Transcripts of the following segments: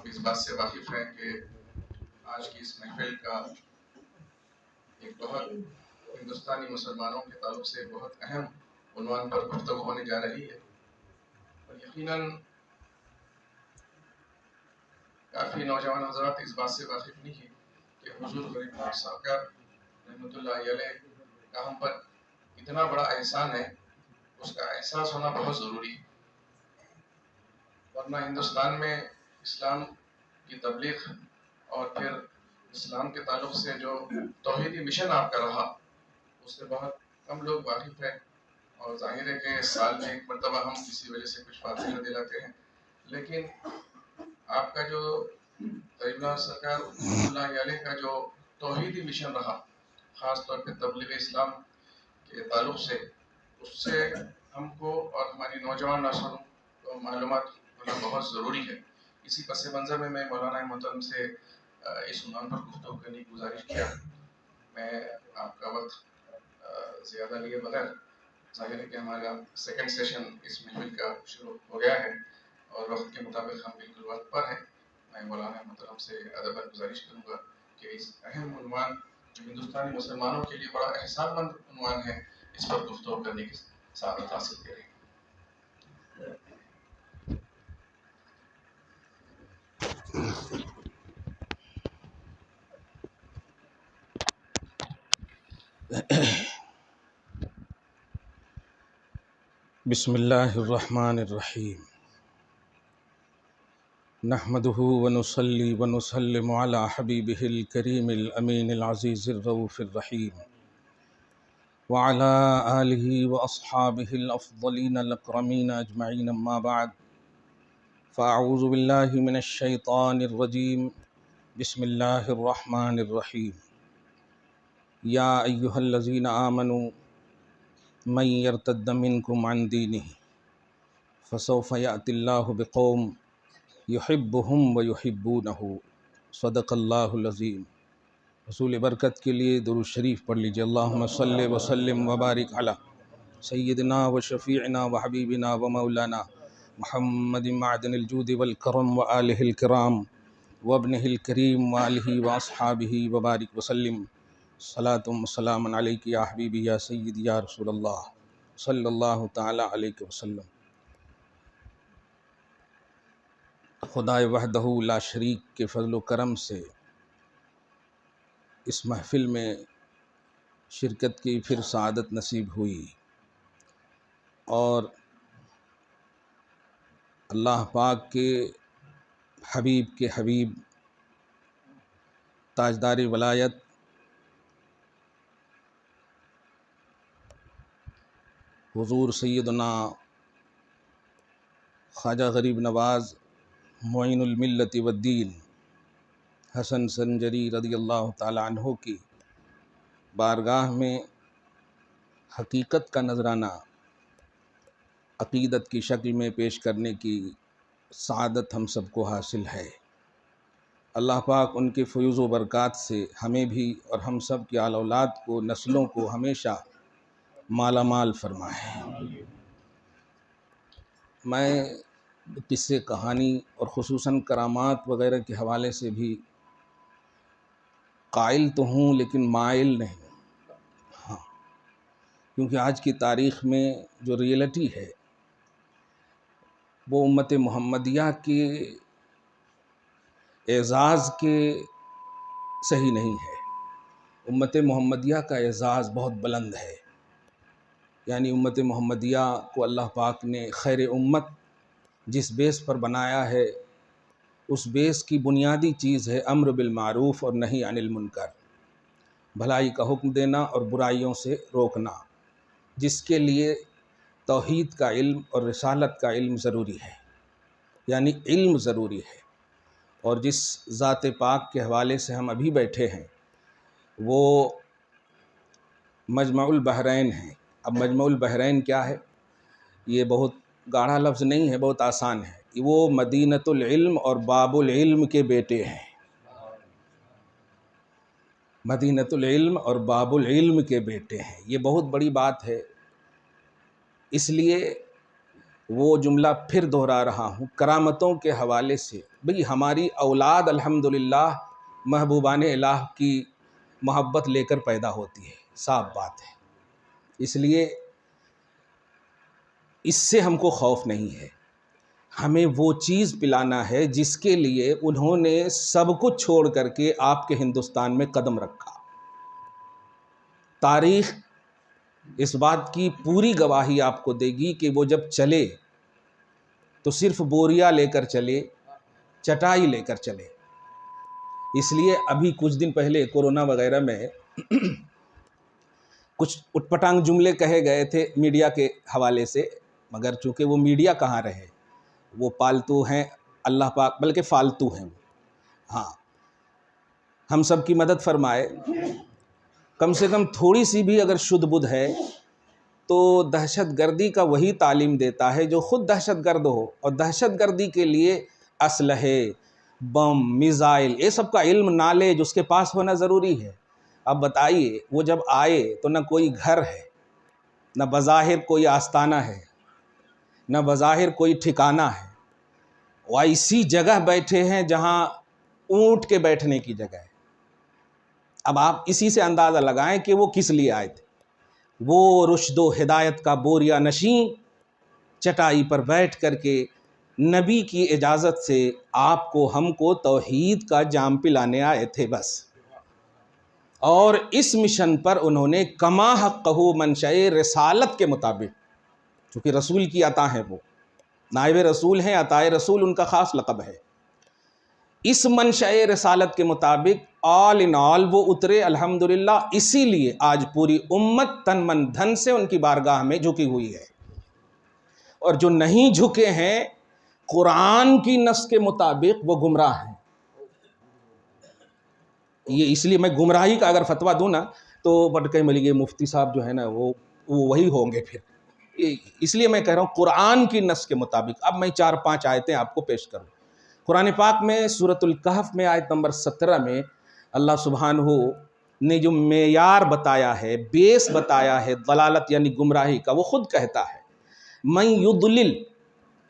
آپ اس بات سے واقف ہیں کہ آج کی اس محفل کا ایک بہت ہندوستانی مسلمانوں کے تعلق سے بہت اہم عنوان پر گفتگو ہونے جا رہی ہے، اور یقیناً کافی نوجوان حضرات اس بات سے واقف نہیں ہیں کہ حضور غریب نواز سرکار رحمۃ اللہ علیہ کا ہم پر اتنا بڑا احسان ہے، اس کا احساس ہونا بہت ضروری ہے، ورنہ ہندوستان میں اسلام کی تبلیغ اور پھر اسلام کے تعلق سے جو توحیدی مشن آپ کا رہا اس سے بہت کم لوگ واقف ہیں، اور ظاہر ہے کہ سال میں ایک مرتبہ ہم کسی وجہ سے کچھ فاتحہ دلاتے ہیں، لیکن آپ کا جو غریب نواز سرکار رحمۃ اللہ علیہ کا جو توحیدی مشن رہا، خاص طور پہ تبلیغ اسلام کے تعلق سے، اس سے ہم کو اور ہماری نوجوان نسلوں کو معلومات ہونا بہت ضروری ہے۔ اسی پس منظر میں مولانا محترم سے اس عنوان پر گفتگو کرنے کی گزارش کیا۔ میں آپ کا وقت زیادہ لیے بغیر، ظاہر ہے کہ ہمارا سیکنڈ سیشن اس محفل کا شروع ہو گیا ہے اور وقت کے مطابق ہم بالکل وقت پر ہیں، میں مولانا محترم سے ادباً گزارش کروں گا کہ اس اہم عنوان جو ہندوستانی مسلمانوں کے لیے بڑا احسان مند عنوان ہے، اس پر گفتگو کرنے کی سعادت حاصل کریں۔ بسم اللہ الرحمن الرحیم، نحمده ونصلی ونسلم علی حبیبہ الکریم الامین العزیز الرؤوف الرحیم، وعلی آلہ واصحابہ الافضلین الاکرمین اجمعین، اما بعد فاعوذ باللہ من الشیطان الرجیم، بسم اللہ الرحمن الرحیم، یا ایہا الذین آمنوا من یرتد منکم عن دینہ فسوف یأتی اللہ بقوم یحبہم ویحبونہ، صدق اللہ العظیم۔ رسول برکت کے لیے درود شریف پڑھ لیجیے۔ اللہم صلی وسلم وبارک علی سیدنا و شفیعنا و حبیبنا و مولانا محمد معدن الجود والکرم و آلہ الکرام و ابنہ الکریم و آلہ و اصحابہ وبارک وسلم، صلاۃ و سلام علیک یا حبیبی یا سیدی یا رسول اللہ صلی اللہ تعالی علیہ وسلم۔ خدائے وحدہ لا شریک کے فضل و کرم سے اس محفل میں شرکت کی پھر سعادت نصیب ہوئی، اور اللہ پاک کے حبیب تاجدار ولایت حضور سیدنا خواجہ غریب نواز معین الملت والدین حسن سنجری رضی اللہ تعالی عنہ کی بارگاہ میں حقیقت کا نذرانہ عقیدت کی شکل میں پیش کرنے کی سعادت ہم سب کو حاصل ہے۔ اللہ پاک ان کے فیوز و برکات سے ہمیں بھی اور ہم سب کی آل اولاد کو، نسلوں کو ہمیشہ مالا مال فرمائے۔ میں قصے کہانی اور خصوصاً کرامات وغیرہ کے حوالے سے بھی قائل تو ہوں لیکن مائل نہیں، ہاں، کیونکہ آج کی تاریخ میں جو ریئلٹی ہے وہ امت محمدیہ کے اعزاز کے صحیح نہیں ہے۔ امت محمدیہ کا اعزاز بہت بلند ہے، یعنی امت محمدیہ کو اللہ پاک نے خیر امت جس بیس پر بنایا ہے، اس بیس کی بنیادی چیز ہے امر بالمعروف اور نہی عن المنکر، بھلائی کا حکم دینا اور برائیوں سے روکنا، جس کے لیے توحید کا علم اور رسالت کا علم ضروری ہے، یعنی علم ضروری ہے۔ اور جس ذات پاک کے حوالے سے ہم ابھی بیٹھے ہیں وہ مجمع البحرین ہیں۔ اب مجمع البحرین کیا ہے؟ یہ بہت گاڑھا لفظ نہیں ہے، بہت آسان ہے۔ وہ مدینۃ العلم اور باب العلم کے بیٹے ہیں، مدینۃ العلم اور باب العلم کے بیٹے ہیں۔ یہ بہت بڑی بات ہے، اس لیے وہ جملہ پھر دہرا رہا ہوں۔ کرامتوں کے حوالے سے بھئی ہماری اولاد الحمدللہ محبوبان الہ کی محبت لے کر پیدا ہوتی ہے، صاف بات ہے، اس لیے اس سے ہم کو خوف نہیں ہے۔ ہمیں وہ چیز پلانا ہے جس کے لیے انہوں نے سب کچھ چھوڑ کر کے آپ کے ہندوستان میں قدم رکھا۔ تاریخ اس بات کی پوری گواہی آپ کو دے گی کہ وہ جب چلے تو صرف بوریا لے کر چلے، چٹائی لے کر چلے۔ اس لیے ابھی کچھ دن پہلے کورونا وغیرہ میں کچھ اٹ پٹانگ جملے کہے گئے تھے میڈیا کے حوالے سے، مگر چونکہ وہ میڈیا کہاں رہے، وہ پالتو ہیں اللہ پاک، بلکہ فالتو ہیں وہ۔ ہاں، ہم سب کی مدد فرمائے، کم سے کم تھوڑی سی بھی اگر شدھ بدھ ہے تو دہشت گردی کا وہی تعلیم دیتا ہے جو خود دہشت گرد ہو، اور دہشت گردی کے لیے اسلحے، بم، میزائل، یہ سب کا علم، نالج اس کے پاس ہونا ضروری ہے۔ اب بتائیے وہ جب آئے تو نہ کوئی گھر ہے، نہ بظاہر کوئی آستانہ ہے، نہ بظاہر کوئی ٹھکانہ ہے، وہ ایسی جگہ بیٹھے ہیں جہاں اونٹ کے بیٹھنے کی جگہ ہے۔ اب آپ اسی سے اندازہ لگائیں کہ وہ کس لیے آئے تھے۔ وہ رشد و ہدایت کا بوریا نشیں چٹائی پر بیٹھ کر کے نبی کی اجازت سے آپ کو، ہم کو توحید کا جام پلانے آئے تھے بس۔ اور اس مشن پر انہوں نے کما حقہ منشأ رسالت کے مطابق، چونکہ رسول کی عطا ہے، وہ نائب رسول ہیں، عطائے رسول ان کا خاص لقب ہے، اس منشأ رسالت کے مطابق آل ان آل وہ اترے الحمدللہ۔ اسی لیے آج پوری امت تن من دھن سے ان کی بارگاہ میں جھکی ہوئی ہے، اور جو نہیں جھکے ہیں قرآن کی نص کے مطابق وہ گمراہ ہیں۔ یہ اس لیے میں گمراہی کا اگر فتویٰ دوں نا تو بٹکے ملی مفتی صاحب جو ہے نا وہ وہی ہوں گے پھر، اس لیے میں کہہ رہا ہوں قرآن کی نص کے مطابق۔ اب میں 4-5 آیتیں آپ کو پیش کروں۔ قرآن پاک میں سورۃ الکہف میں آیت نمبر 17 میں اللہ سبحانہ نے جو معیار بتایا ہے، بیس بتایا ہے ضلالت یعنی گمراہی کا، وہ خود کہتا ہے من یضلل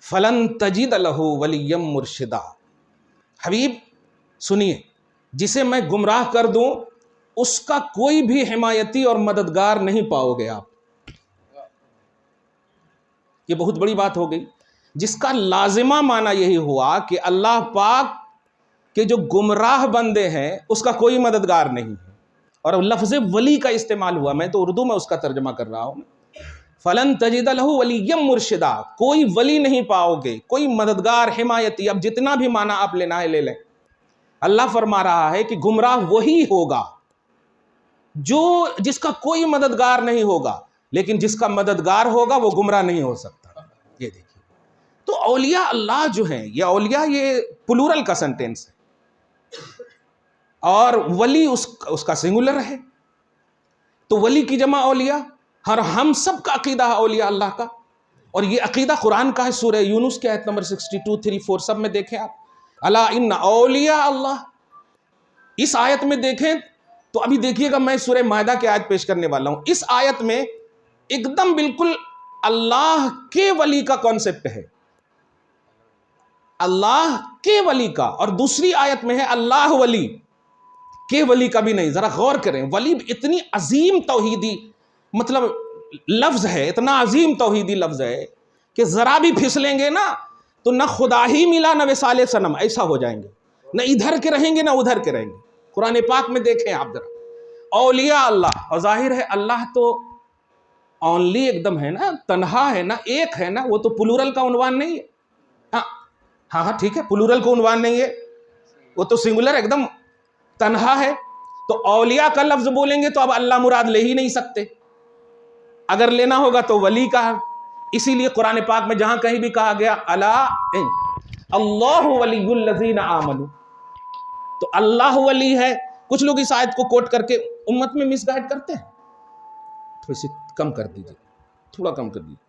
فلن تجد لہ ولیا مرشدا۔ حبیب سنیے، جسے میں گمراہ کر دوں اس کا کوئی بھی حمایتی اور مددگار نہیں پاؤ گے آپ۔ یہ بہت بڑی بات ہو گئی، جس کا لازمہ معنی یہی ہوا کہ اللہ پاک کے جو گمراہ بندے ہیں اس کا کوئی مددگار نہیں ہے۔ اور لفظ ولی کا استعمال ہوا، میں تو اردو میں اس کا ترجمہ کر رہا ہوں، فلن تجد لہ ولیا مرشدا، کوئی ولی نہیں پاؤ گے، کوئی مددگار، حمایتی، اب جتنا بھی معنی آپ لینا ہے لے لیں۔ اللہ فرما رہا ہے کہ گمراہ وہی ہوگا جس کا کوئی مددگار نہیں ہوگا، لیکن جس کا مددگار ہوگا وہ گمراہ نہیں ہو سکتا۔ یہ دیکھیے، تو اولیاء اللہ جو ہیں، یہ اولیاء یہ پلورل کا سنٹینس ہے، اور ولی اس کا سنگولر ہے، تو ولی کی جمع اولیاء، اور ہم سب کا عقیدہ ہے اولیاء اللہ کا، اور یہ عقیدہ قرآن کا ہے۔ سورہ یونس کے آیت نمبر 62، 3، 4 سب میں دیکھیں آپ، الا ان اولیاء اللہ، اس آیت میں دیکھیں تو ابھی دیکھیے گا میں سورہ مائدہ کی آیت پیش کرنے والا ہوں، اس آیت میں ایک دم بالکل اللہ کے ولی کا کانسیپٹ ہے، اللہ کے ولی کا، اور دوسری آیت میں ہے اللہ ولی کے ولی کا بھی نہیں۔ ذرا غور کریں، ولی اتنی عظیم توحیدی مطلب لفظ ہے، اتنا عظیم توحیدی لفظ ہے کہ ذرا بھی پھسلیں گے نا تو نہ خدا ہی ملا نہ وصال صنم، ایسا ہو جائیں گے، نہ ادھر کے رہیں گے نہ ادھر کے رہیں گے۔ قرآن پاک میں دیکھیں آپ ذرا، اولیاء اللہ، اور ظاہر ہے اللہ تو اونلی ایک دم ہے نا، تنہا ہے نا، ایک ہے نا، وہ تو پلورل کا عنوان نہیں ہے۔ ہاں ٹھیک ہے، پلورل کا عنوان نہیں ہے، وہ تو سنگولر ایک دم تنہا ہے۔ تو اولیاء کا لفظ بولیں گے تو اب اللہ مراد لے ہی نہیں سکتے، اگر لینا ہوگا تو ولی کا۔ اسی لیے قرآن پاک میں جہاں کہیں بھی کہا گیا الا اللہ ولی الذین آمنوا، تو اللہ ولی ہے۔ کچھ لوگ اس آیت کو کوٹ کر کے امت میں مس گائیڈ کرتے ہیں، تھوڑی سی کم کر دیجیے، تھوڑا کم کر دیجیے۔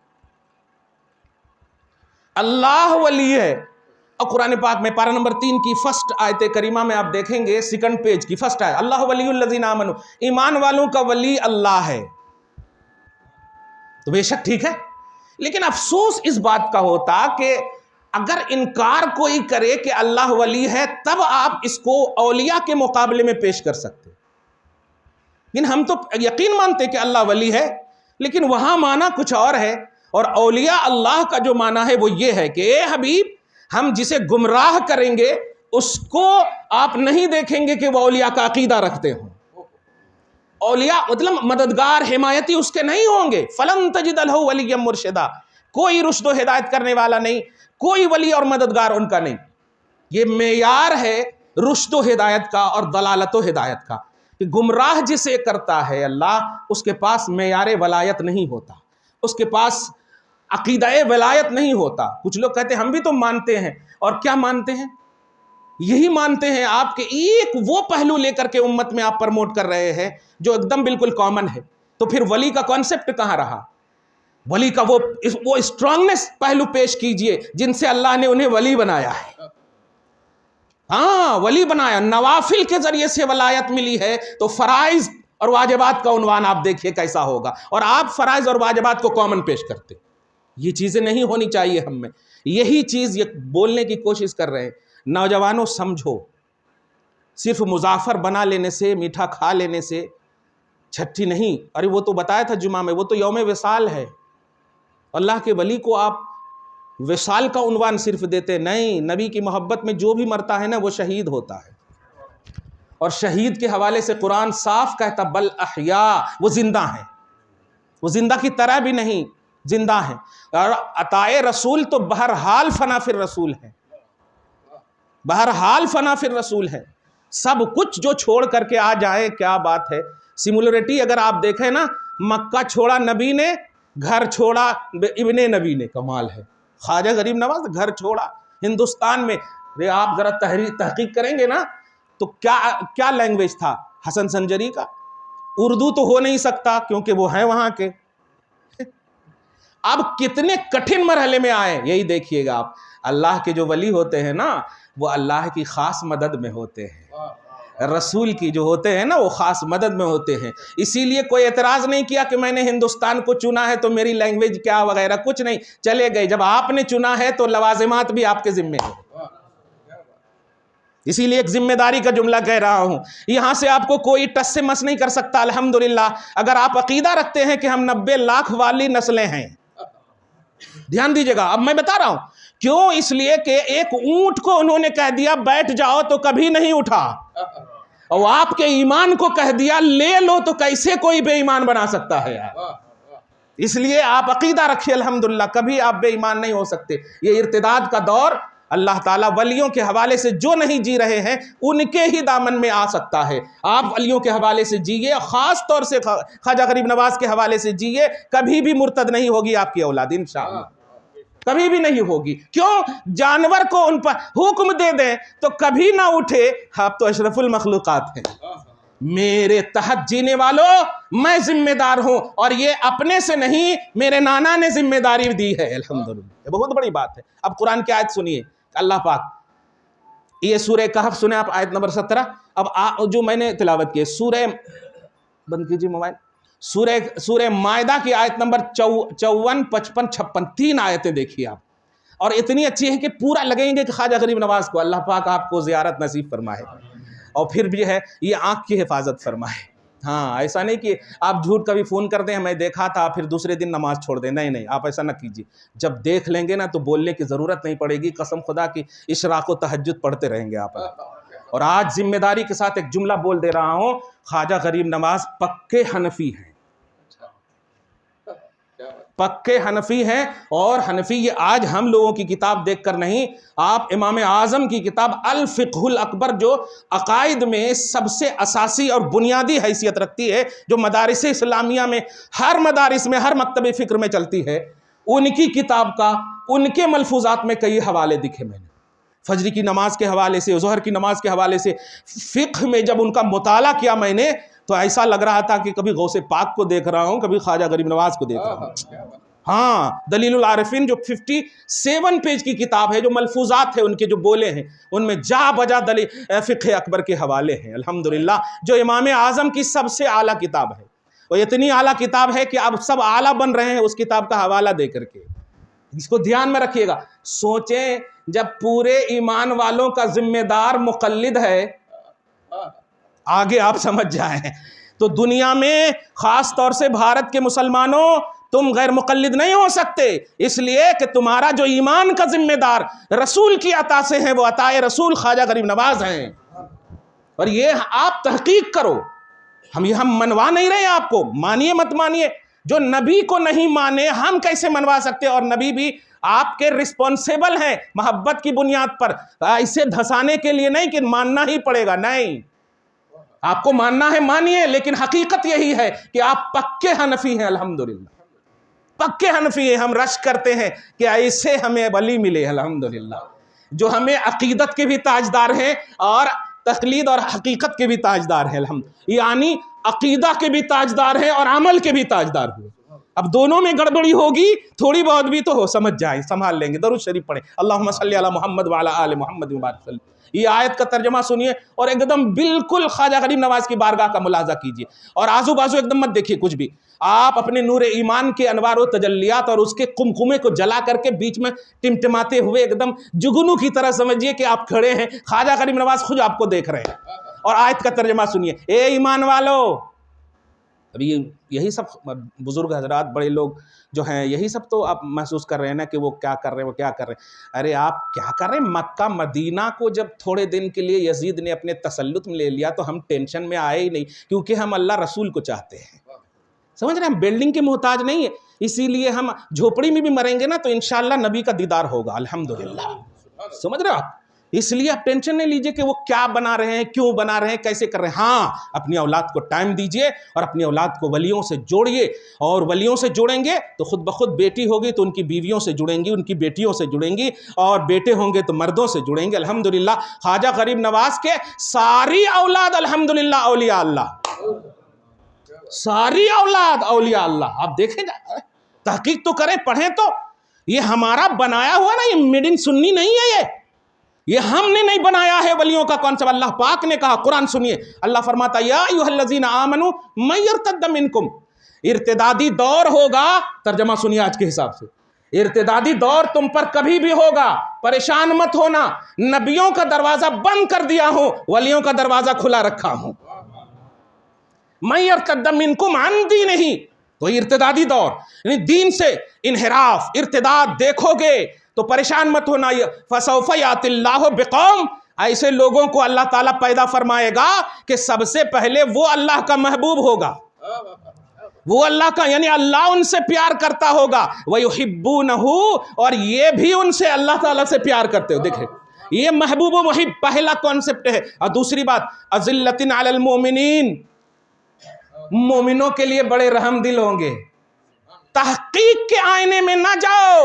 اللہ ولی ہے، اور قرآن پاک میں پارہ نمبر 3 کی فرسٹ آیت کریمہ میں آپ دیکھیں گے، سیکنڈ پیج کی فرسٹ آیت، اللہ ولی الذین آمنوا، ایمان والوں کا ولی اللہ ہے۔ تو بے شک ٹھیک ہے، لیکن افسوس اس بات کا ہوتا کہ اگر انکار کوئی کرے کہ اللہ ولی ہے تب آپ اس کو اولیاء کے مقابلے میں پیش کر سکتے، لیکن ہم تو یقین مانتے کہ اللہ ولی ہے، لیکن وہاں معنی کچھ اور ہے، اور اولیاء اللہ کا جو معنی ہے وہ یہ ہے کہ اے حبیب ہم جسے گمراہ کریں گے اس کو آپ نہیں دیکھیں گے کہ وہ اولیاء کا عقیدہ رکھتے ہوں، اولیاء مطلب مددگار حمایتی اس کے نہیں ہوں گے، فلن تجد لہ ولیا مرشدا، کوئی رشد و ہدایت کرنے والا نہیں، کوئی ولی اور مددگار ان کا نہیں۔ یہ معیار ہے رشد و ہدایت کا اور دلالت و ہدایت کا، کہ گمراہ جسے کرتا ہے اللہ، اس کے پاس معیار ولایت نہیں ہوتا، اس کے پاس عقیدہ ولایت نہیں ہوتا۔ کچھ لوگ کہتے ہیں ہم بھی تو مانتے ہیں، اور کیا مانتے ہیں؟ یہی مانتے ہیں آپ کے ایک وہ پہلو لے کر کے امت میں آپ پرموٹ کر رہے ہیں جو ایک دم بالکل کامن ہے، تو پھر ولی کا کانسیپٹ کہاں رہا؟ ولی کا وہ اسٹرانگنس پہلو پیش کیجئے جن سے اللہ نے انہیں ولی بنایا ہے۔ ہاں ولی بنایا، نوافل کے ذریعے سے ولایت ملی ہے، تو فرائض اور واجبات کا عنوان آپ دیکھیے کیسا ہوگا، اور آپ فرائض اور واجبات کو کامن پیش کرتے۔ یہ چیزیں نہیں ہونی چاہیے ہم میں، یہی چیز یہ بولنے کی کوشش کر رہے ہیں۔ نوجوانوں سمجھو، صرف مظافر بنا لینے سے، میٹھا کھا لینے سے چھٹی نہیں۔ ارے وہ تو بتایا تھا جمعہ میں، وہ تو یوم وصال ہے، اللہ کے ولی کو آپ وصال کا عنوان صرف دیتے نہیں۔ نبی کی محبت میں جو بھی مرتا ہے نا وہ شہید ہوتا ہے، اور شہید کے حوالے سے قرآن صاف کہتا بل احیاء، وہ زندہ ہیں، وہ زندہ کی طرح بھی نہیں، زندہ ہیں۔ اور عطائے رسول تو بہرحال فنا فی الرسول ہے، بہرحال فنا فی الرسول ہے۔ سب کچھ جو چھوڑ کر کے آ جائے، کیا بات ہے۔ سمولرٹی اگر آپ دیکھیں نا، مکہ چھوڑا نبی نے، گھر چھوڑا ابن نبی نے، کمال ہے۔ خواجہ غریب نواز گھر چھوڑا ہندوستان میں، آپ ذرا تحقیق کریں گے نا تو کیا لینگویج تھا حسن سنجری کا؟ اردو تو ہو نہیں سکتا کیونکہ وہ ہیں وہاں کے۔ اب کتنے کٹھن مرحلے میں آئے، یہی دیکھیے گا آپ۔ اللہ کے جو ولی ہوتے ہیں نا وہ اللہ کی خاص مدد میں ہوتے ہیں، رسول کی جو ہوتے ہیں نا وہ خاص مدد میں ہوتے ہیں۔ اسی لیے کوئی اعتراض نہیں کیا کہ میں نے ہندوستان کو چنا ہے تو میری لینگویج کیا وغیرہ، کچھ نہیں، چلے گئے۔ جب آپ نے چنا ہے تو لوازمات بھی آپ کے ذمے ہیں۔ اسی لیے ایک ذمہ داری کا جملہ کہہ رہا ہوں، یہاں سے آپ کو کوئی ٹس سے مس نہیں کر سکتا۔ الحمدللہ اگر آپ عقیدہ رکھتے ہیں کہ ہم 90 لاکھ والی نسلیں ہیں، دھیان دیجئے گا، اب میں بتا رہا ہوں کیوں۔ اس لیے کہ ایک اونٹ کو انہوں نے کہہ دیا بیٹھ جاؤ تو کبھی نہیں اٹھا، اور آپ کے ایمان کو کہہ دیا لے لو تو کیسے کوئی بے ایمان بنا سکتا ہے یار۔ اس لیے آپ عقیدہ رکھیے، الحمدللہ کبھی آپ بے ایمان نہیں ہو سکتے۔ یہ ارتداد کا دور اللہ تعالیٰ ولیوں کے حوالے سے جو نہیں جی رہے ہیں ان کے ہی دامن میں آ سکتا ہے۔ آپ ولیوں کے حوالے سے جیئے، خاص طور سے خواجہ غریب نواز کے حوالے سے جیئے، کبھی بھی مرتد نہیں ہوگی آپ کی اولاد انشاءاللہ، کبھی بھی نہیں ہوگی۔ کیوں؟ جانور کو ان پر حکم دے دیں تو کبھی نہ اٹھے، آپ تو اشرف المخلوقات ہیں، میرے تحت جینے والوں میں ذمہ دار ہوں، اور یہ اپنے سے نہیں، میرے نانا نے ذمہ داری دی ہے۔ الحمدللہ یہ بہت بڑی بات ہے۔ اب قرآن کی آیت سنیے، اللہ پاک یہ سورہ کہف سنیں آپ، آیت نمبر 17۔ اب جو میں نے تلاوت کی سورہ، بند کیجیے موبائل، سورہ مائدہ کی آیت نمبر 54، 55، 56، 3 آیتیں دیکھیے آپ، اور اتنی اچھی ہے کہ پورا لگیں گے کہ خواجہ غریب نواز کو اللہ پاک آپ کو زیارت نصیب فرمائے، اور پھر بھی ہے یہ آنکھ کی حفاظت فرمائے۔ ہاں ایسا نہیں کہ آپ جھوٹ کبھی فون کر دیں میں دیکھا تھا پھر دوسرے دن نماز چھوڑ دیں، نہیں نہیں، آپ ایسا نہ کیجیے۔ جب دیکھ لیں گے نا تو بولنے کی ضرورت نہیں پڑے گی، قسم خدا کی اشراق و تہجد پڑھتے رہیں گے آپ۔ اور آج ذمہ داری کے ساتھ ایک جملہ بول دے رہا ہوں، خواجہ غریب نواز پکے حنفی ہیں، پکے حنفی ہیں۔ اور حنفی یہ آج ہم لوگوں کی کتاب دیکھ کر نہیں، آپ امام اعظم کی کتاب الفقہ الاکبر جو عقائد میں سب سے اساسی اور بنیادی حیثیت رکھتی ہے، جو مدارس اسلامیہ میں ہر مدارس میں ہر مکتب فکر میں چلتی ہے، ان کی کتاب کا ان کے ملفوظات میں کئی حوالے دکھے میں نے، فجر کی نماز کے حوالے سے، ظہر کی نماز کے حوالے سے۔ فقہ میں جب ان کا مطالعہ کیا میں نے تو ایسا لگ رہا تھا کہ کبھی غوث پاک کو دیکھ رہا ہوں، کبھی خواجہ غریب نواز کو دیکھ رہا ہوں۔ ہاں دلیل العارفین جو 57 پیج کی کتاب ہے، جو ملفوظات ہیں ان کے جو بولے ہیں ان میں جا بجا فقہ اکبر کے حوالے ہیں، الحمدللہ، جو امام اعظم کی سب سے اعلیٰ کتاب ہے۔ اور اتنی اعلیٰ کتاب ہے کہ اب سب اعلیٰ بن رہے ہیں اس کتاب کا حوالہ دے کر کے۔ اس کو دھیان میں رکھیے گا. سوچیں جب پورے ایمان والوں کا ذمہ دار مقلد ہے، آگے آپ سمجھ جائیں، تو دنیا میں خاص طور سے بھارت کے مسلمانوں تم غیر مقلد نہیں ہو سکتے، اس لیے کہ تمہارا جو ایمان کا ذمہ دار رسول کی عطا سے ہے وہ عطائے رسول خواجہ غریب نواز ہیں. اور یہ آپ تحقیق کرو، ہم منوا نہیں رہے آپ کو، مانیے مت مانیے، جو نبی کو نہیں مانے ہم کیسے منوا سکتے؟ اور نبی بھی آپ کے رسپانسیبل ہیں محبت کی بنیاد پر، اسے دھسانے کے لیے نہیں کہ ماننا ہی پڑے گا، نہیں، آپ کو ماننا ہے مانیے، لیکن حقیقت یہی ہے کہ آپ پکے حنفی ہیں. الحمدللہ پکے حنفی ہیں. ہم رش کرتے ہیں کہ ایسے ہمیں ولی ملے الحمدللہ، جو ہمیں عقیدت کے بھی تاجدار ہیں اور تقلید اور حقیقت کے بھی تاجدار ہیں. یعنی عقیدہ کے بھی تاجدار ہیں اور عمل کے بھی تاجدار ہوئے. اب دونوں میں گڑبڑی ہوگی تھوڑی بہت بھی تو ہو، سمجھ جائیں، سنبھال لیں گے. درود شریف پڑھیں، اللہم صلی علی محمد وعلی آل محمد وبارک وسلم. یہ آیت کا ترجمہ سنیے اور ایک دم بالکل خواجہ غریب نواز کی بارگاہ کا ملاحظہ کیجیے، اور آزو بازو ایک دم مت دیکھیے کچھ بھی. آپ اپنے نور ایمان کے انوار و تجلیات اور اس کے قمقمے کو جلا کر کے بیچ میں ٹمٹماتے ہوئے ایک دم جگنو کی طرح سمجھیے کہ آپ کھڑے ہیں، خواجہ غریب نواز خود آپ کو دیکھ رہے ہیں. اور آیت کا ترجمہ سنیے، اے ایمان والو. ابھی یہی سب بزرگ حضرات بڑے لوگ جو ہیں یہی سب تو آپ محسوس کر رہے ہیں نا کہ وہ کیا کر رہے ہیں، وہ کیا کر رہے ہیں. ارے آپ کیا کر رہے ہیں؟ مکہ مدینہ کو جب تھوڑے دن کے لیے یزید نے اپنے تسلط میں لے لیا تو ہم ٹینشن میں آئے ہی نہیں، کیونکہ ہم اللہ رسول کو چاہتے ہیں. سمجھ رہے ہیں؟ ہم بلڈنگ کے محتاج نہیں ہے، اسی لیے ہم جھوپڑی میں بھی مریں گے نا تو انشاءاللہ نبی کا دیدار ہوگا الحمدللہ. سمجھ رہے آپ؟ اس لیے آپ ٹینشن نہیں لیجئے کہ وہ کیا بنا رہے ہیں، کیوں بنا رہے ہیں، کیسے کر رہے ہیں. ہاں، اپنی اولاد کو ٹائم دیجئے اور اپنی اولاد کو ولیوں سے جوڑیے، اور ولیوں سے جوڑیں گے تو خود بخود بیٹی ہوگی تو ان کی بیویوں سے جڑیں گی، ان کی بیٹیوں سے جڑیں گی، اور بیٹے ہوں گے تو مردوں سے جڑیں گے. الحمدللہ خواجہ غریب نواز کے ساری اولاد الحمدللہ اولیاء اللہ، ساری اولاد اولیاء اللہ. آپ دیکھیں جا، تحقیق تو کریں، پڑھیں تو. یہ ہمارا بنایا ہوا نا، یہ میڈ ان سنی نہیں ہے، یہ ہم نے نہیں بنایا ہے ولیوں کا کانسیپٹ. اللہ پاک نے کہا، قرآن سنیے، اللہ فرماتا یا ایھا الذین آمنوا من یرتد منکم. ارتدادی دور ہوگا، ترجمہ سنیے آج کے حساب سے، ارتدادی دور تم پر کبھی بھی ہوگا، پریشان مت ہونا. نبیوں کا دروازہ بند کر دیا ہوں، ولیوں کا دروازہ کھلا رکھا ہوں. من یرتد منکم عن دینہ، تو ارتدادی دور یعنی دین سے انحراف، ارتداد دیکھو گے تو پریشان مت ہونا. فسوف یاتی اللہ بقوم، ایسے لوگوں کو اللہ تعالیٰ پیدا فرمائے گا کہ سب سے پہلے وہ اللہ کا محبوب ہوگا، وہ اللہ کا، یعنی اللہ ان سے پیار کرتا ہوگا. وَيُحِبُّونَهُ، اور یہ بھی ان سے اللہ تعالیٰ سے پیار کرتے ہو. دیکھیں یہ محبوب و محب پہلا کانسیپٹ ہے. اور دوسری بات، اذلۃ علی المؤمنین، مومنوں کے لیے بڑے رحم دل ہوں گے. تحقیق کے آئینے میں نہ جاؤ،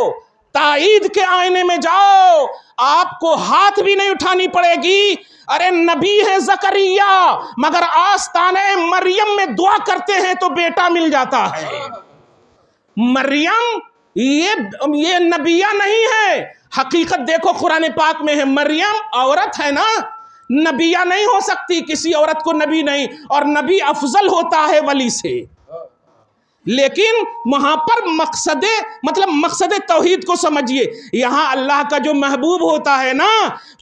تائید کے آئینے میں جاؤ، آپ کو ہاتھ بھی نہیں اٹھانی پڑے گی. ارے نبی ہے زکریا، مگر آستانہ مریم میں دعا کرتے ہیں تو بیٹا مل جاتا ہے. مریم یہ نبیہ نہیں ہے. حقیقت دیکھو قرآن پاک میں ہے، مریم عورت ہے نا، نبیہ نہیں ہو سکتی، کسی عورت کو نبی نہیں، اور نبی افضل ہوتا ہے ولی سے. لیکن وہاں پر مقصد توحید کو سمجھیے. یہاں اللہ کا جو محبوب ہوتا ہے نا،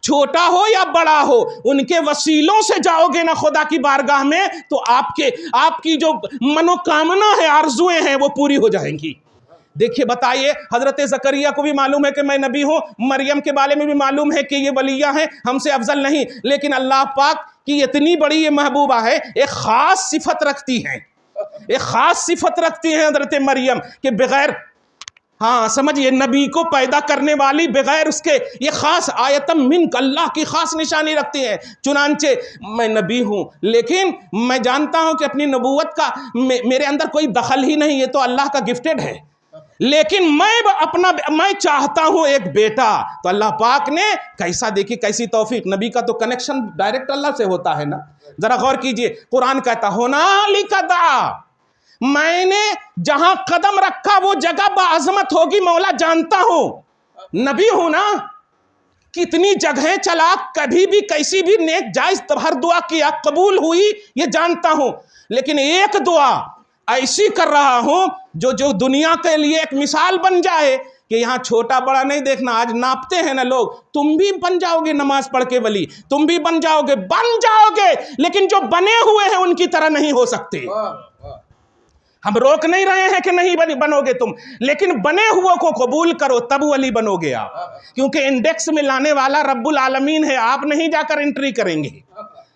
چھوٹا ہو یا بڑا ہو، ان کے وسیلوں سے جاؤ گے نا خدا کی بارگاہ میں تو آپ کی جو منوکامنا ہے، آرزویں ہیں، وہ پوری ہو جائیں گی. دیکھیے بتائیے، حضرت زکریا کو بھی معلوم ہے کہ میں نبی ہوں، مریم کے بارے میں بھی معلوم ہے کہ یہ ولیہ ہیں، ہم سے افضل نہیں، لیکن اللہ پاک کی اتنی بڑی یہ محبوبہ ہے، ایک خاص صفت رکھتی ہیں، ایک خاص صفت رکھتی ہیں حضرت مریم کہ بغیر، ہاں سمجھئے، نبی کو پیدا کرنے والی بغیر اس کے، یہ خاص آیتم منک، اللہ کی خاص نشانی رکھتی ہیں. چنانچہ میں نبی ہوں، لیکن میں جانتا ہوں کہ اپنی نبوت کا میرے اندر کوئی دخل ہی نہیں، یہ تو اللہ کا گفٹڈ ہے، لیکن میں چاہتا ہوں ایک بیٹا. تو اللہ پاک نے کیسا، دیکھی کیسی توفیق. نبی کا تو کنیکشن ڈائریکٹ اللہ سے ہوتا ہے نا. ذرا غور کیجئے، قرآن کہتا ہنالک دعا، میں نے جہاں قدم رکھا وہ جگہ باعظمت ہوگی، مولا جانتا ہوں، نبی ہوں نا. کتنی جگہیں چلا، کبھی بھی کیسی بھی نیک جائز ہر دعا کیا، قبول ہوئی، یہ جانتا ہوں. لیکن ایک دعا ایسی کر رہا ہوں جو دنیا کے لیے ایک مثال بن جائے کہ یہاں چھوٹا بڑا نہیں دیکھنا. آج ناپتے ہیں نا لوگ, تم بھی بن جاؤ گے نماز پڑھ کے ولی, تم بھی بن جاؤ گے, لیکن جو بنے ہوئے ہیں ان کی طرح نہیں ہو سکتے. ہم روک نہیں رہے ہیں کہ نہیں بنو گے تم, لیکن بنے ہوئے کو قبول کرو تب ولی بنو گے آپ, کیونکہ انڈیکس میں لانے والا رب العالمین ہے, آپ نہیں جا کر انٹری کریں گے.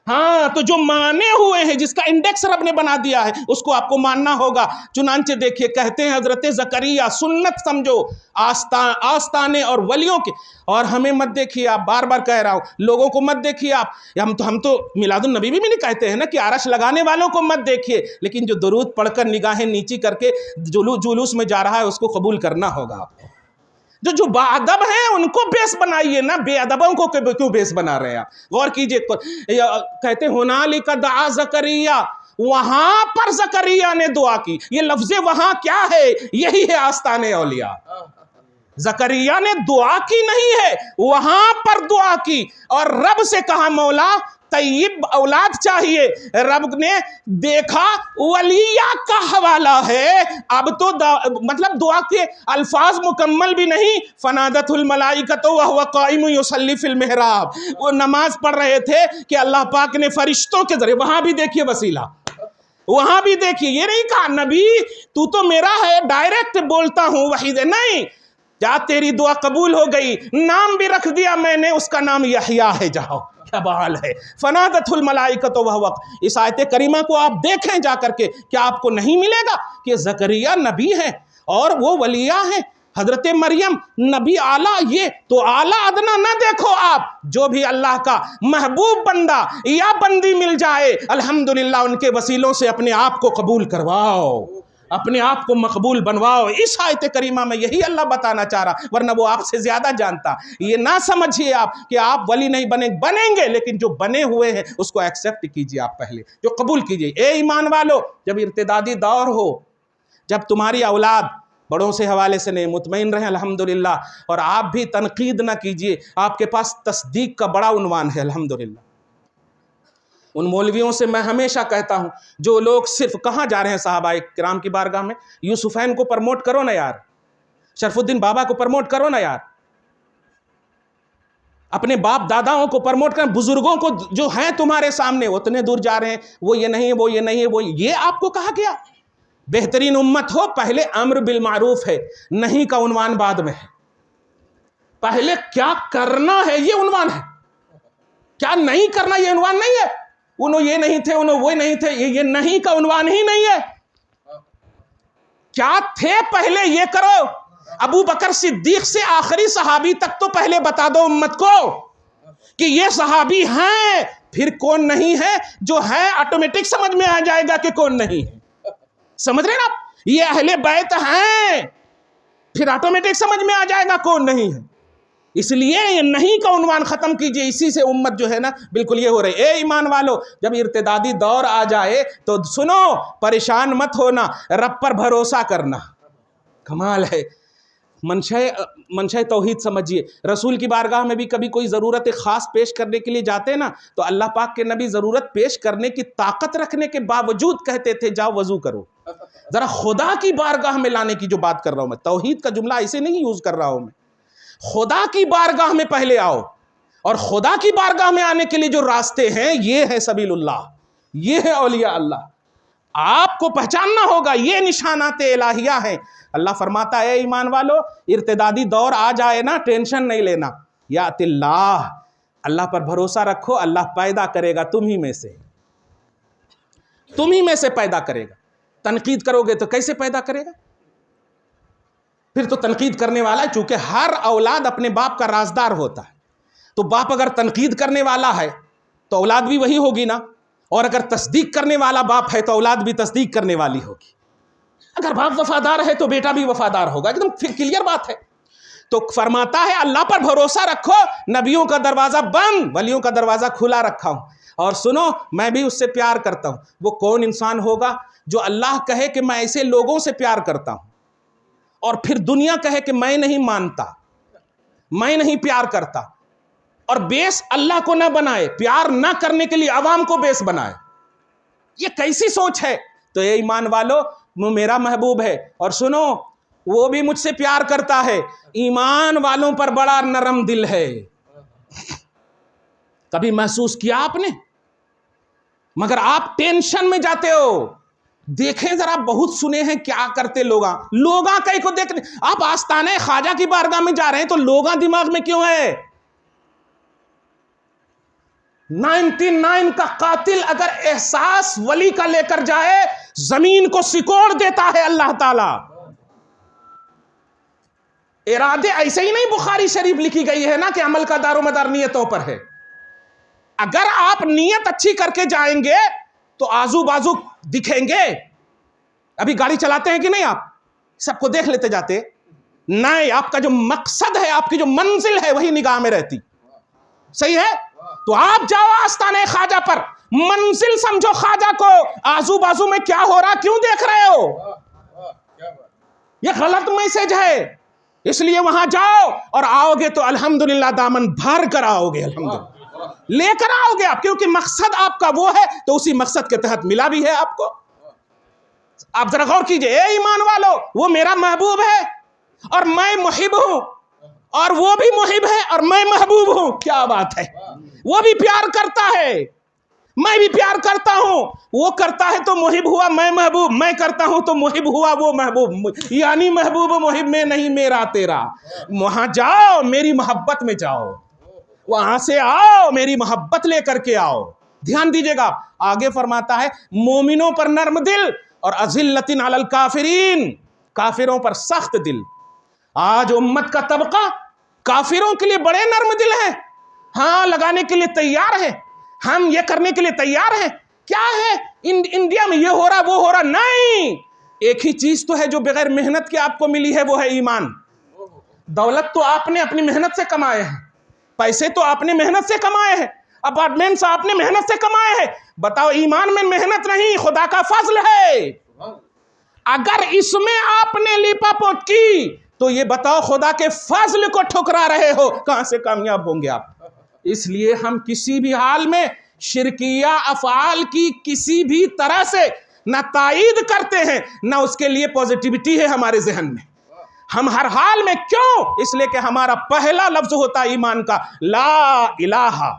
ہاں, تو جو مانے ہوئے ہیں, جس کا انڈیکس رب نے بنا دیا ہے, اس کو آپ کو ماننا ہوگا. چنانچہ دیکھیے کہتے ہیں حضرت زکریا, سنت سمجھو آستانے اور ولیوں کے, اور ہمیں مت دیکھیے آپ, بار بار کہہ رہا ہوں, لوگوں کو مت دیکھیے آپ. ہم تو میلاد النبی بھی نہیں کہتے ہیں نا کہ عرش لگانے والوں کو مت دیکھیے, لیکن جو درود پڑھ کر نگاہیں نیچی کر کے جلوس میں جا رہا ہے اس کو قبول کرنا ہوگا آپ کو. جو باادب ہیں ان کو بیس بنائیے نا, بے ادبوں کو کیوں بیس بنا رہے ہیں آپ؟ غور کیجئے. کہتے ہنالک دعا زکریا, وہاں پر زکریا نے دعا کی. یہ لفظ وہاں کیا ہے؟ یہی ہے آستانے اولیاء. زکریا نے دعا کی نہیں ہے, وہاں پر دعا کی اور رب سے کہا مولا طیب اولاد چاہیے. رب نے دیکھا ولیہ کا حوالہ ہے, اب تو مطلب دعا کے الفاظ مکمل بھی نہیں. فنادت الملائکۃ وہو قائم یصلی فی المحراب, وہ نماز پڑھ رہے تھے کہ اللہ پاک نے فرشتوں کے ذریعے, وہاں بھی دیکھیے وسیلہ, وہاں بھی دیکھیے, یہ نہیں کہا نبی تو میرا ہے ڈائریکٹ بولتا ہوں وحی دے, نہیں, کیا تیری دعا قبول ہو گئی, نام بھی رکھ دیا میں نے, اس کا نام یحییٰ ہے. جاؤ, کیا بحال ہے. فنادت الملائکۃ وہو, اس آیت کریمہ کو آپ دیکھیں جا کر کے, کیا آپ کو نہیں ملے گا کہ زکریا نبی ہیں اور وہ ولیہ ہیں, حضرت مریم نبی اعلیٰ. یہ تو اعلیٰ ادنا نہ دیکھو آپ, جو بھی اللہ کا محبوب بندہ یا بندی مل جائے الحمدللہ ان کے وسیلوں سے اپنے آپ کو قبول کرواؤ, اپنے آپ کو مقبول بنواؤ. اس آیت کریمہ میں یہی اللہ بتانا چاہ رہا, ورنہ وہ آپ سے زیادہ جانتا. یہ نہ سمجھیے آپ کہ آپ ولی نہیں بنیں گے, لیکن جو بنے ہوئے ہیں اس کو ایکسیپٹ کیجئے, آپ پہلے جو قبول کیجئے. اے ایمان والو, جب ارتدادی دور ہو, جب تمہاری اولاد بڑوں سے حوالے سے نہیں, مطمئن رہیں الحمدللہ, اور آپ بھی تنقید نہ کیجئے, آپ کے پاس تصدیق کا بڑا عنوان ہے الحمدللہ. ان مولویوں سے میں ہمیشہ کہتا ہوں, جو لوگ صرف کہاں جا رہے ہیں صحابہ کرام کی بارگاہ میں, یوسفین کو پرموٹ کرو نا یار, شرف الدین بابا کو پرموٹ کرو نا یار, اپنے باپ داداؤں کو پرموٹ کریں, بزرگوں کو جو ہیں تمہارے سامنے اتنے دور جا رہے ہیں, وہ یہ نہیں ہے, وہ یہ نہیں ہے, وہ یہ آپ کو کہا گیا. بہترین امت ہو, پہلے امر بالمعروف ہے, نہیں کا عنوان بعد میں ہے. پہلے کیا کرنا ہے یہ عنوان ہے, کیا نہیں کرنا یہ عنوان نہیں ہے. انہوں یہ نہیں تھے, انہوں وہ نہیں تھے, یہ نہیں کا عنوان ہی نہیں ہے. کیا تھے پہلے یہ کرو. ابو بکر صدیق سے آخری صحابی تک تو پہلے بتا دو امت کو کہ یہ صحابی ہیں, پھر کون نہیں ہے. جو ہے آٹومیٹک سمجھ میں آ جائے گا کہ کون نہیں ہے. سمجھ رہے نا آپ, یہ اہل بیت ہیں, پھر آٹومیٹک سمجھ میں آ جائے گا کون نہیں ہے. اس لیے یہ نہیں کا عنوان ختم کیجئے, اسی سے امت جو ہے نا بالکل یہ ہو رہی. اے ایمان والو, جب ارتدادی دور آ جائے تو سنو, پریشان مت ہونا, رب پر بھروسہ کرنا. کمال ہے. منشأ توحید سمجھیے. رسول کی بارگاہ میں بھی کبھی کوئی ضرورت خاص پیش کرنے کے لیے جاتے نا, تو اللہ پاک کے نبی ضرورت پیش کرنے کی طاقت رکھنے کے باوجود کہتے تھے جاؤ وضو کرو. ذرا خدا کی بارگاہ میں لانے کی جو بات کر رہا ہوں میں, توحید کا جملہ ایسے نہیں یوز کر رہا ہوں میں, خدا کی بارگاہ میں پہلے آؤ. اور خدا کی بارگاہ میں آنے کے لیے جو راستے ہیں یہ ہے سبیل اللہ, یہ ہے اولیاء اللہ. آپ کو پہچاننا ہوگا, یہ نشانات الہیہ ہیں. اللہ فرماتا ہے, اے ایمان والو, ارتدادی دور آ جائے نا, ٹینشن نہیں لینا. یات اللہ, اللہ پر بھروسہ رکھو, اللہ پیدا کرے گا تم ہی میں سے, تم ہی میں سے پیدا کرے گا. تنقید کرو گے تو کیسے پیدا کرے گا؟ پھر تو تنقید کرنے والا ہے, چونکہ ہر اولاد اپنے باپ کا رازدار ہوتا ہے. تو باپ اگر تنقید کرنے والا ہے تو اولاد بھی وہی ہوگی نا, اور اگر تصدیق کرنے والا باپ ہے تو اولاد بھی تصدیق کرنے والی ہوگی. اگر باپ وفادار ہے تو بیٹا بھی وفادار ہوگا, ایک دم کلیئر بات ہے. تو فرماتا ہے اللہ پر بھروسہ رکھو, نبیوں کا دروازہ بند, ولیوں کا دروازہ کھلا رکھا ہوں. اور سنو, میں بھی اس سے پیار کرتا ہوں. وہ کون انسان ہوگا جو اللہ کہے کہ میں ایسے لوگوں سے پیار کرتا ہوں, اور پھر دنیا کہے کہ میں نہیں مانتا, میں نہیں پیار کرتا, اور بیس اللہ کو نہ بنائے, پیار نہ کرنے کے لیے عوام کو بیس بنائے. یہ کیسی سوچ ہے؟ تو اے ایمان والو, وہ میرا محبوب ہے. اور سنو, وہ بھی مجھ سے پیار کرتا ہے، ایمان والوں پر بڑا نرم دل ہے۔ کبھی محسوس کیا آپ نے؟ مگر آپ ٹینشن میں جاتے ہو۔ دیکھیں ذرا، بہت سنے ہیں کیا کرتے لوگاں کئی کو دیکھنے۔ آپ آستانہ خواجہ کی بارگاہ میں جا رہے ہیں تو لوگاں دماغ میں کیوں ہے؟ 99 کا قاتل اگر احساس ولی کا لے کر جائے، زمین کو سکوڑ دیتا ہے اللہ تعالی۔ ارادے ایسے ہی نہیں بخاری شریف لکھی گئی ہے نا کہ عمل کا دار و مدار نیتوں پر ہے۔ اگر آپ نیت اچھی کر کے جائیں گے تو آزو بازو دکھیں گے۔ ابھی گاڑی چلاتے ہیں کہ نہیں؟ آپ سب کو دیکھ لیتے جاتے نہیں، آپ کا جو مقصد ہے، آپ کی جو منزل ہے وہی نگاہ میں رہتی۔ صحیح ہے؟ تو آپ جاؤ آستانہ خواجہ پر، منزل سمجھو خواجہ کو، آزو بازو میں کیا ہو رہا کیوں دیکھ رہے ہو؟ یہ غلط میسج ہے۔ اس لیے وہاں جاؤ اور آؤ گے تو الحمدللہ دامن بھر کر آؤ گے، الحمدللہ لے کر آؤ گے آپ، کیونکہ مقصد آپ کا وہ ہے تو اسی مقصد کے تحت ملا بھی ہے آپ کو۔ آپ ذرا غور کیجئے، اے ایمان والو، وہ میرا محبوب ہے اور میں محب ہوں، اور وہ بھی محب ہے اور میں محبوب ہوں۔ کیا بات ہے! وہ بھی پیار کرتا ہے، میں بھی پیار کرتا ہوں۔ وہ کرتا ہے تو محب ہوا میں محبوب، میں کرتا ہوں تو محب ہوا وہ محبوب، یعنی محبوب محب میں نہیں میرا تیرا۔ وہاں جاؤ، میری محبت میں جاؤ، وہاں سے آؤ، میری محبت لے کر کے آؤ۔ دھیان دیجئے گا، آگے فرماتا ہے مومنوں پر نرم دل اور اذلۃ علی الکافرین، کافروں پر سخت دل۔ آج امت کا طبقہ کافروں کے لیے بڑے نرم دل ہیں، ہاں لگانے کے لیے تیار ہے، ہم یہ کرنے کے لیے تیار ہیں۔ کیا ہے انڈیا میں یہ ہو رہا وہ ہو رہا؟ نہیں، ایک ہی چیز تو ہے جو بغیر محنت کے آپ کو ملی ہے، وہ ہے ایمان۔ دولت تو آپ نے اپنی محنت سے کمائے ہیں، پیسے تو آپ نے محنت سے کمائے ہیں، اپارٹمنٹس آپ نے محنت سے کمائے ہیں۔ بتاؤ ایمان میں محنت نہیں، خدا کا فضل ہے۔ اگر اس میں آپ نے لیپا پوٹ کی تو یہ بتاؤ خدا کے فضل کو ٹھکرا رہے ہو، کہاں سے کامیاب ہوں گے آپ؟ اس لیے ہم کسی بھی حال میں شرکیہ افعال کی کسی بھی طرح سے نہ تائید کرتے ہیں، نہ اس کے لیے پوزیٹیوٹی ہے ہمارے ذہن میں۔ ہم ہر حال میں، کیوں؟ اس لیے کہ ہمارا پہلا لفظ ہوتا ایمان کا لا الہ۔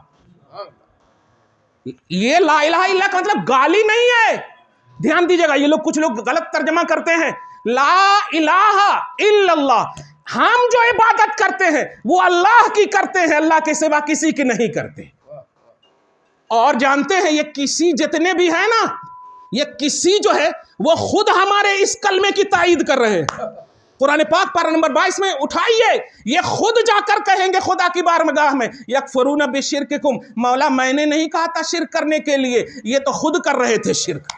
یہ لا الہ الا کا مطلب گالی نہیں ہے، دھیان دیجئے گا، یہ لوگ کچھ لوگ غلط ترجمہ کرتے ہیں۔ لا الہ الا اللہ، ہم جو عبادت کرتے ہیں وہ اللہ کی کرتے ہیں، اللہ کے سوا کسی کی نہیں کرتے۔ اور جانتے ہیں یہ کسی جتنے بھی ہیں نا، یہ کسی جو ہے وہ خود ہمارے اس کلمے کی تائید کر رہے ہیں۔ قرآن پاک پارہ نمبر 22 میں اٹھائیے، یہ خود جا کر کہیں گے خدا کی بارگاہ میں، یکفرون بشرککم، مولا میں نے نہیں کہا تھا شرک کرنے کے لیے، یہ تو خود کر رہے تھے شرک،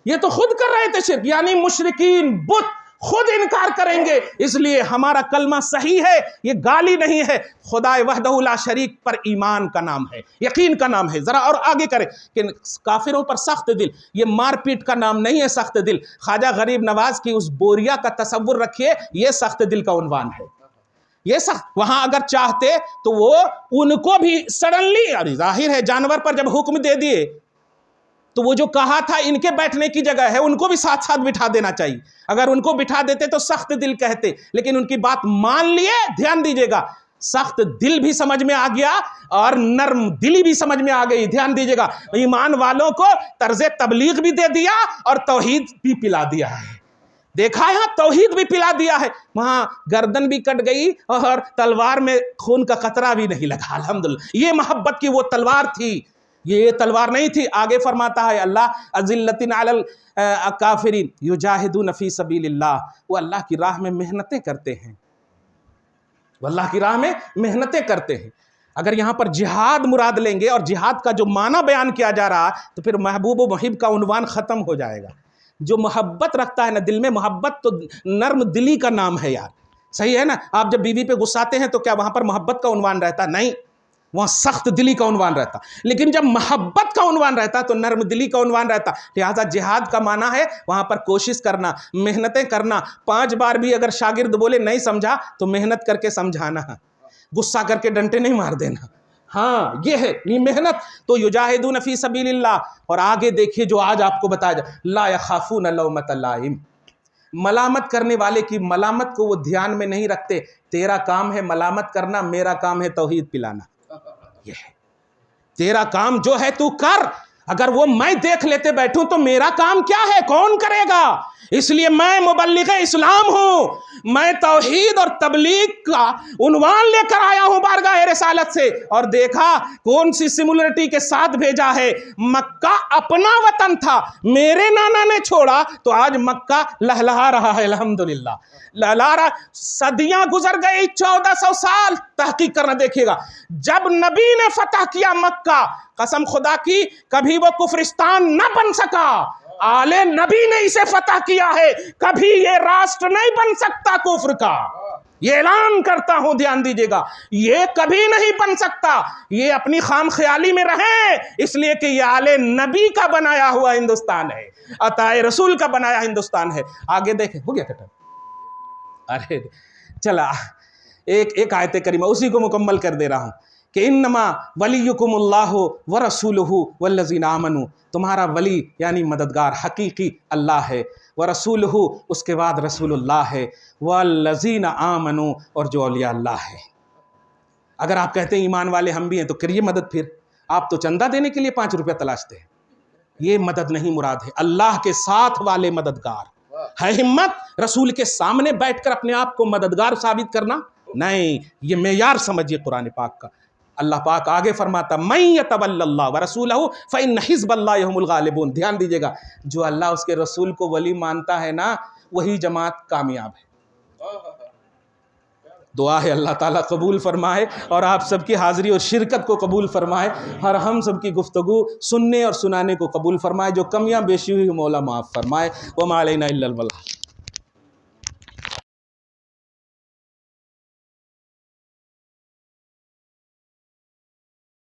یہ تو خود کر رہے تھے شرک، یعنی مشرکین بت خود انکار کریں گے۔ اس لیے ہمارا کلمہ صحیح ہے، یہ گالی نہیں ہے، خدا وحدہ لا شریک پر ایمان کا نام ہے، یقین کا نام ہے۔ ذرا اور آگے کریں کہ کافروں پر سخت دل، یہ مار پیٹ کا نام نہیں ہے سخت دل۔ خواجہ غریب نواز کی اس بوریا کا تصور رکھیے، یہ سخت دل کا عنوان ہے۔ یہ سخت، وہاں اگر چاہتے تو وہ ان کو بھی سڈنلی، اور ظاہر ہے جانور پر جب حکم دے دیے تو وہ جو کہا تھا ان کے بیٹھنے کی جگہ ہے، ان کو بھی ساتھ ساتھ بٹھا دینا چاہیے۔ اگر ان کو بٹھا دیتے تو سخت دل کہتے، لیکن ان کی بات مان لیے۔ دھیان دیجئے گا، سخت دل بھی سمجھ میں آ گیا اور نرم دلی بھی سمجھ میں آ گئی۔ دھیان دیجئے گا، ایمان والوں کو طرز تبلیغ بھی دے دیا اور توحید بھی پلا دیا ہے۔ دیکھا یہاں توحید بھی پلا دیا ہے، وہاں گردن بھی کٹ گئی اور تلوار میں خون کا قطرہ بھی نہیں لگا۔ الحمدللہ، یہ محبت کی وہ تلوار تھی، یہ تلوار نہیں تھی۔ آگے فرماتا ہے اللہ اذلۃ علی الکافرین یجاہدون فی سبیل اللہ، وہ اللہ کی راہ میں محنتیں کرتے ہیں، وہ اللہ کی راہ میں محنتیں کرتے ہیں۔ اگر یہاں پر جہاد مراد لیں گے اور جہاد کا جو معنی بیان کیا جا رہا تو پھر محبوب و محب کا عنوان ختم ہو جائے گا۔ جو محبت رکھتا ہے نا دل میں، محبت تو نرم دلی کا نام ہے یار، صحیح ہے نا؟ آپ جب بیوی پہ غصاتے ہیں تو کیا وہاں پر محبت کا عنوان رہتا؟ نہیں، وہاں سخت دلی کا عنوان رہتا۔ لیکن جب محبت کا عنوان رہتا تو نرم دلی کا عنوان رہتا۔ لہٰذا جہاد کا معنی ہے وہاں پر کوشش کرنا، محنتیں کرنا۔ 5 بار بھی اگر شاگرد بولے نہیں سمجھا تو محنت کر کے سمجھانا، غصہ کر کے ڈنٹے نہیں مار دینا۔ ہاں یہ ہے، یہ محنت تو یجاہدون فی سبیل اللہ۔ اور آگے دیکھیے جو آج آپ کو بتایا جائے، لا یخافون لومۃ لائم، ملامت کرنے والے کی ملامت کو وہ دھیان میں نہیں رکھتے. تیرا کام ہے ملامت کرنا، میرا کام ہے توحید پلانا. یہ ہے تیرا کام جو ہے تو کر. اگر وہ میں دیکھ لیتے بیٹھوں تو میرا کام کیا ہے؟ کون کرے گا؟ اس لیے میں مبلغ اسلام ہوں. میں توحید اور تبلیغ کا عنوان لے کر آیا ہوں بارگاہ رسالت سے، اور دیکھا کون سی سمولرٹی کے ساتھ بھیجا ہے. مکہ اپنا وطن تھا، میرے نانا نے چھوڑا تو آج مکہ لہلہا رہا ہے. الحمدللہ لہلہا رہا. صدیاں گزر گئی، 1400 سال. تحقیق کرنا دیکھیے گا، جب نبی نے فتح کیا مکہ، قسم خدا کی کبھی وہ کفرستان نہ بن سکا. آل نبی نے اسے فتح کیا ہے. کبھی یہ راشٹر نہیں بن سکتا کفر کا. یہ اعلان کرتا ہوں، دھیان دیجیے گا، یہ کبھی نہیں بن سکتا. یہ اپنی خام خیالی میں رہیں، اس لیے کہ یہ آل نبی کا بنایا ہوا ہندوستان ہے، عطا رسول کا بنایا ہندوستان ہے. آگے دیکھیں، ہو گیا کٹر. ارے چلا ایک آیت کریمہ اسی کو مکمل کر دے رہا ہوں کہ انما ولیکم اللہ ورسولہ والذین آمنوا. تمہارا ولی یعنی مددگار حقیقی اللہ ہے. ورسولہ اس کے بعد رسول اللہ ہے. والذین آمنوا اور جو اولیاء اللہ ہے. اگر آپ کہتے ہیں ایمان والے ہم بھی ہیں تو کریے مدد. پھر آپ تو چندہ دینے کے لیے 5 روپیہ تلاشتے ہیں. یہ مدد نہیں مراد ہے. اللہ کے ساتھ والے مددگار ہے. ہمت رسول کے سامنے بیٹھ کر اپنے آپ کو مددگار ثابت کرنا نہیں. یہ معیار سمجھیے قرآن پاک کا. اللہ پاک آگے فرماتا من یتول اللہ ورسولہ فإن حزب اللہ هم الغالبون. دھیان دیجیے گا، جو اللہ اس کے رسول کو ولی مانتا ہے نا، وہی جماعت کامیاب ہے. دعا ہے اللہ تعالیٰ قبول فرمائے اور آپ سب کی حاضری اور شرکت کو قبول فرمائے، اور ہم سب کی گفتگو سننے اور سنانے کو قبول فرمائے. جو کمیاں بیشی ہوئی مولا معاف فرمائے. وما علینا الا البلاغ.